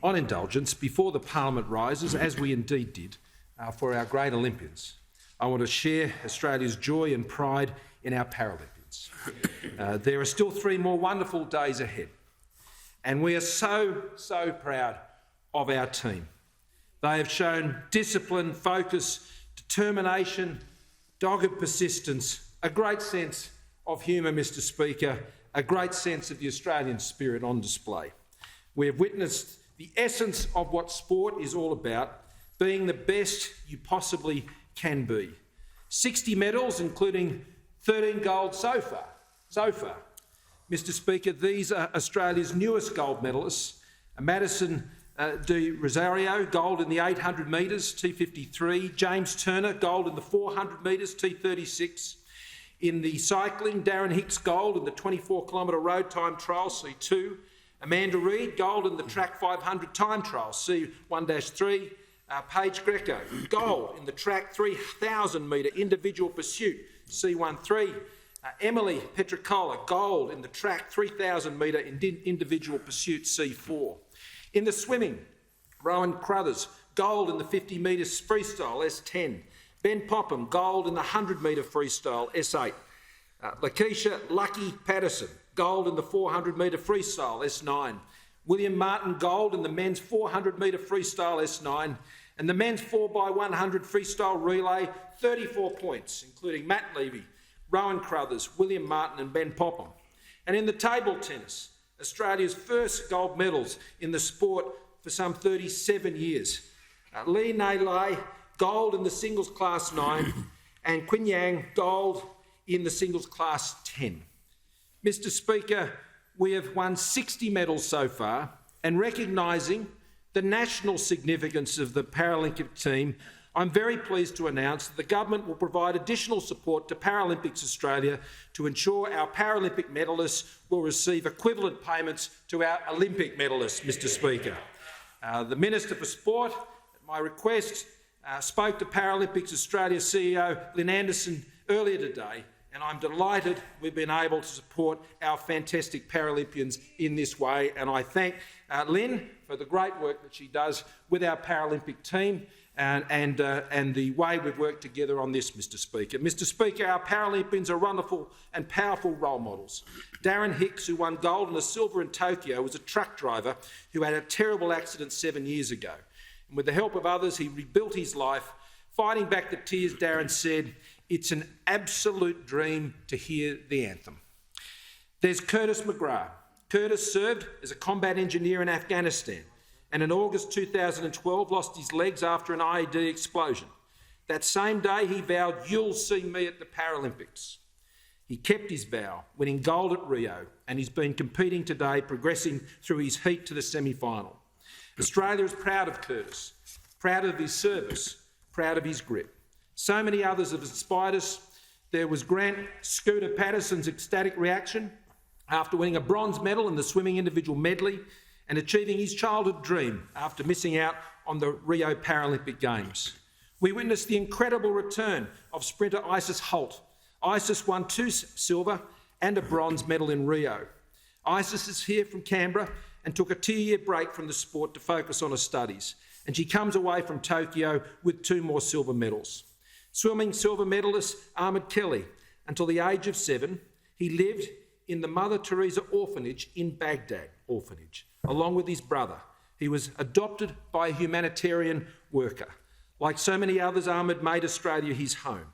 on indulgence before the Parliament rises, as we indeed did, for our great Olympians, I want to share Australia's joy and pride in our Paralympians. There are still 3 more wonderful days ahead, and we are so proud of our team. They have shown discipline, focus, determination, dogged persistence, a great sense of humour, Mr Speaker, a great sense of the Australian spirit on display. We have witnessed the essence of what sport is all about, being the best you possibly can be. 60 medals, including 13 gold so far. Mr Speaker, these are Australia's newest gold medalists. Madison de Rosario, gold in the 800 metres, T53. James Turner, gold in the 400 metres, T36. In the cycling, Darren Hicks, gold in the 24-kilometre road time trial, C2. Amanda Reid, gold in the track 500 time trial, C1-3. Paige Greco, gold in the track 3,000-metre individual pursuit, C13. Emily Petricola, gold in the track 3,000-metre individual pursuit, C4. In the swimming, Rowan Crothers, gold in the 50 metres freestyle, S10. Ben Popham, gold in the 100-metre freestyle, S8. Lakeisha Lucky Patterson, gold in the 400-metre freestyle, S9. William Martin, gold in the men's 400-metre freestyle, S9. And the men's 4x100 freestyle relay, 34 points, including Matt Levy, Rowan Crothers, William Martin and Ben Popham. And in the table tennis, Australia's first gold medals in the sport for some 37 years. Lee Nei Lai, gold in the singles class 9, and Qin Yang, gold in the singles class 10. Mr Speaker, we have won 60 medals so far, and recognising the national significance of the Paralympic team, I'm very pleased to announce that the government will provide additional support to Paralympics Australia to ensure our Paralympic medalists will receive equivalent payments to our Olympic medalists, Mr Speaker. The Minister for Sport, at my request, spoke to Paralympics Australia CEO Lynn Anderson earlier today, and I'm delighted we've been able to support our fantastic Paralympians in this way, and I thank Lynn for the great work that she does with our Paralympic team and the way we've worked together on this, Mr Speaker. Mr Speaker, our Paralympians are wonderful and powerful role models. Darren Hicks, who won gold and a silver in Tokyo, was a truck driver who had a terrible accident 7 years ago. And with the help of others, he rebuilt his life. Fighting back the tears, Darren said, "It's an absolute dream to hear the anthem." There's Curtis McGrath. Curtis served as a combat engineer in Afghanistan, and in August 2012 lost his legs after an IED explosion. That same day he vowed, "You'll see me at the Paralympics." He kept his vow, winning gold at Rio, and he's been competing today, progressing through his heat to the semi-final. Australia is proud of Curtis, proud of his service, proud of his grit. So many others have inspired us. There was Grant Scooter Patterson's ecstatic reaction after winning a bronze medal in the swimming individual medley and achieving his childhood dream after missing out on the Rio Paralympic Games. We witnessed the incredible return of sprinter Isis Holt. Isis won 2 silver and a bronze medal in Rio. Isis is here from Canberra and took a 2-year break from the sport to focus on her studies, and she comes away from Tokyo with 2 more silver medals. Swimming silver medalist Ahmed Kelly. Until the age of 7, he lived in the Mother Teresa orphanage in Baghdad orphanage, along with his brother. He was adopted by a humanitarian worker. Like so many others, Ahmed made Australia his home.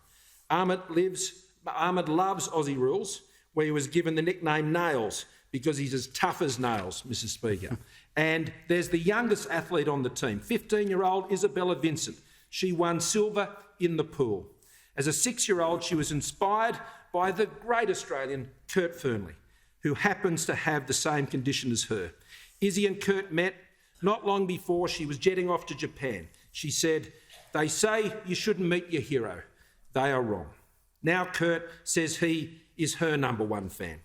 Ahmed loves Aussie rules, where he was given the nickname Nails because he's as tough as nails, Mr Speaker. And there's the youngest athlete on the team, 15-year-old Isabella Vincent. She won silver in the pool. As a 6-year-old, she was inspired by the great Australian Kurt Fearnley, who happens to have the same condition as her. Izzy and Kurt met not long before she was jetting off to Japan. She said, "They say you shouldn't meet your hero. They are wrong." Now Kurt says he is her number 1 fan.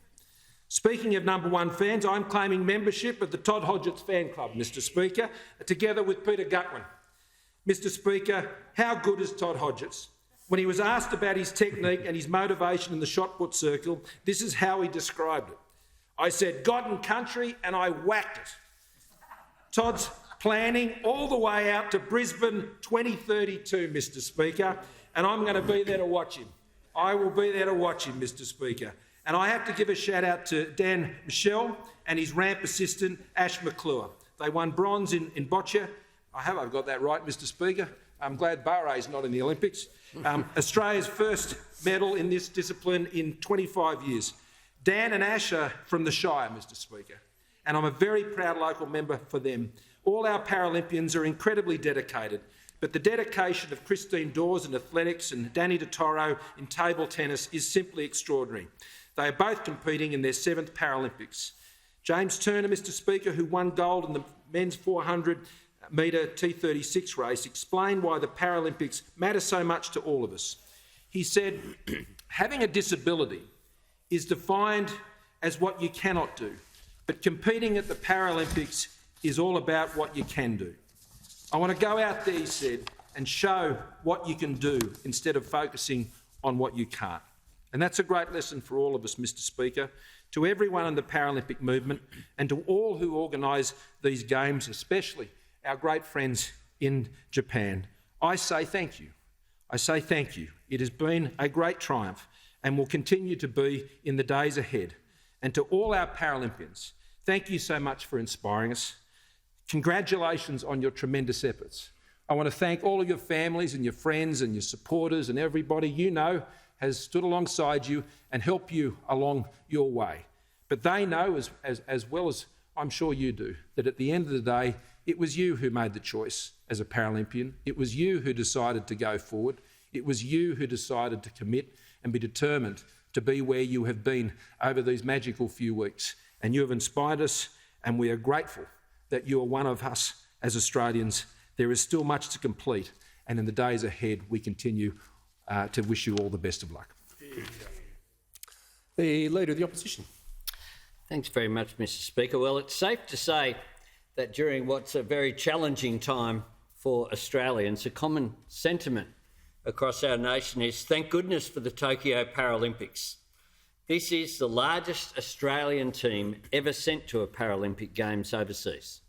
Speaking of number 1 fans, I'm claiming membership of the Todd Hodgetts fan club, Mr Speaker, together with Peter Gutwin. Mr Speaker, how good is Todd Hodgetts? When he was asked about his technique and his motivation in the shot put circle, this is how he described it. "I said, God and country, and I whacked it." Todd's planning all the way out to Brisbane 2032, Mr Speaker, and I'm going to be there to watch him. I will be there to watch him, Mr Speaker. And I have to give a shout out to Dan Michel and his ramp assistant, Ash McClure. They won bronze in boccia. I hope I've got that right, Mr Speaker. I'm glad Bahrain's not in the Olympics. Australia's first medal in this discipline in 25 years. Dan and Ash are from the Shire, Mr Speaker, and I'm a very proud local member for them. All our Paralympians are incredibly dedicated, but the dedication of Christine Dawes in athletics and Danny DeToro in table tennis is simply extraordinary. They are both competing in their 7th Paralympics. James Turner, Mr Speaker, who won gold in the men's 400-metre T36 race, explained why the Paralympics matter so much to all of us. He said, having a disability is defined as what you cannot do, but competing at the Paralympics is all about what you can do. I want to go out there, he said, and show what you can do instead of focusing on what you can't. And that's a great lesson for all of us, Mr Speaker, to everyone in the Paralympic movement and to all who organise these games, especially our great friends in Japan. I say thank you. I say thank you. It has been a great triumph and will continue to be in the days ahead. And to all our Paralympians, thank you so much for inspiring us. Congratulations on your tremendous efforts. I want to thank all of your families and your friends and your supporters and everybody you know has stood alongside you and helped you along your way. But they know, as well as I'm sure you do, that at the end of the day, it was you who made the choice as a Paralympian. It was you who decided to go forward. It was you who decided to commit and be determined to be where you have been over these magical few weeks. And you have inspired us, and we are grateful that you are one of us as Australians. There is still much to complete, and in the days ahead, we continue to wish you all the best of luck. The Leader of the Opposition. Thanks very much, Mr Speaker. Well, it's safe to say that during what's a very challenging time for Australians, a common sentiment across our nation is thank goodness for the Tokyo Paralympics. This is the largest Australian team ever sent to a Paralympic Games overseas.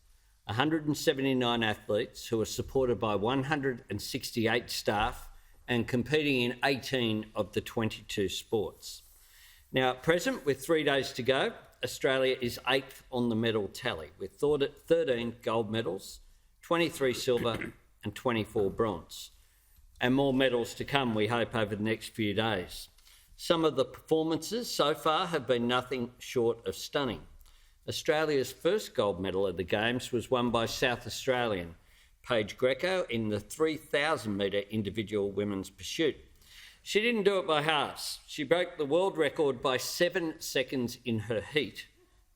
179 athletes who are supported by 168 staff and competing in 18 of the 22 sports. Now, at present, with 3 days to go, Australia is 8th on the medal tally with 13 gold medals, 23 silver and 24 bronze. And more medals to come, we hope, over the next few days. Some of the performances so far have been nothing short of stunning. Australia's first gold medal at the Games was won by South Australian Paige Greco in the 3,000-metre individual women's pursuit. She didn't do it by halves. She broke the world record by 7 seconds in her heat.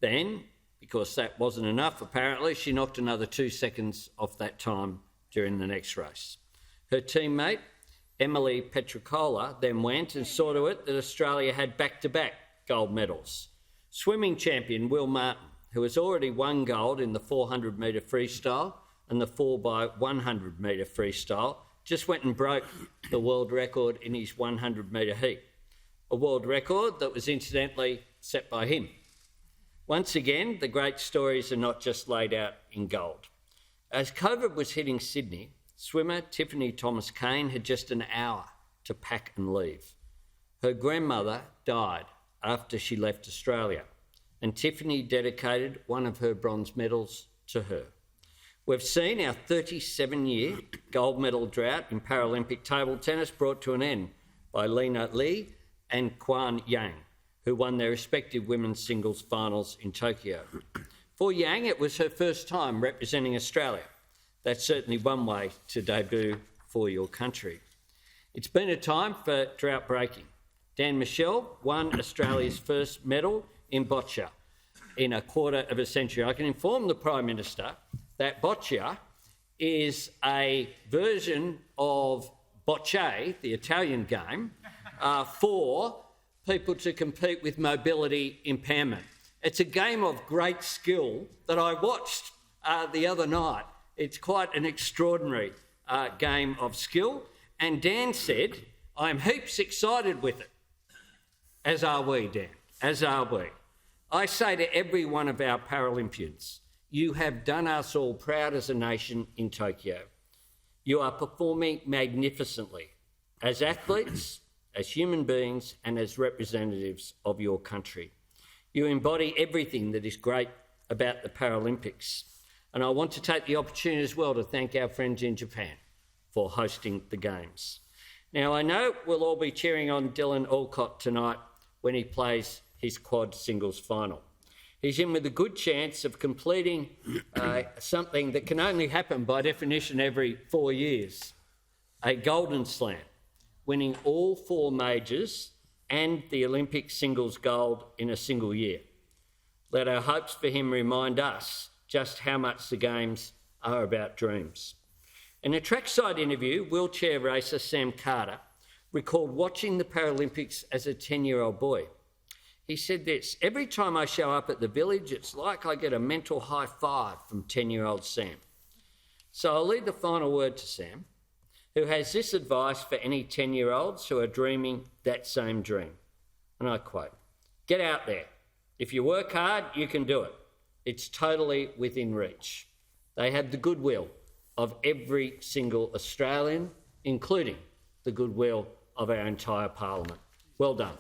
Then, because that wasn't enough apparently, she knocked another 2 seconds off that time during the next race. Her teammate, Emily Petricola, then went and saw to it that Australia had back-to-back gold medals. Swimming champion Will Martin, who has already won gold in the 400-metre freestyle and the 4x100-metre freestyle, just went and broke the world record in his 100-metre heat, a world record that was incidentally set by him. Once again, the great stories are not just laid out in gold. As COVID was hitting Sydney, swimmer Tiffany Thomas-Kane had just an hour to pack and leave. Her grandmother died after she left Australia, and Tiffany dedicated one of her bronze medals to her. We've seen our 37-year gold medal drought in Paralympic table tennis brought to an end by Lena Li and Quan Yang, who won their respective women's singles finals in Tokyo. For Yang, it was her first time representing Australia. That's certainly one way to debut for your country. It's been a time for drought breaking. Dan Michel won Australia's first medal in boccia in a quarter of a century. I can inform the Prime Minister that boccia is a version of bocce, the Italian game, for people to compete with mobility impairment. It's a game of great skill that I watched the other night. It's quite an extraordinary game of skill. And Dan said, I'm heaps excited with it. As are we, Dan, as are we. I say to every one of our Paralympians, you have done us all proud as a nation in Tokyo. You are performing magnificently as athletes, as human beings, and as representatives of your country. You embody everything that is great about the Paralympics. And I want to take the opportunity as well to thank our friends in Japan for hosting the Games. Now, I know we'll all be cheering on Dylan Alcott tonight when he plays his quad singles final. He's in with a good chance of completing something that can only happen by definition every 4 years, a Golden Slam, winning all 4 majors and the Olympic singles gold in a single year. Let our hopes for him remind us just how much the Games are about dreams. In a trackside interview, wheelchair racer Sam Carter recalled watching the Paralympics as a 10-year-old boy. He said this: "Every time I show up at the village, it's like I get a mental high five from 10-year-old Sam." So I'll leave the final word to Sam, who has this advice for any 10-year-olds who are dreaming that same dream. And I quote, "Get out there. If you work hard, you can do it. It's totally within reach." They have the goodwill of every single Australian, including the goodwill of our entire Parliament. Well done.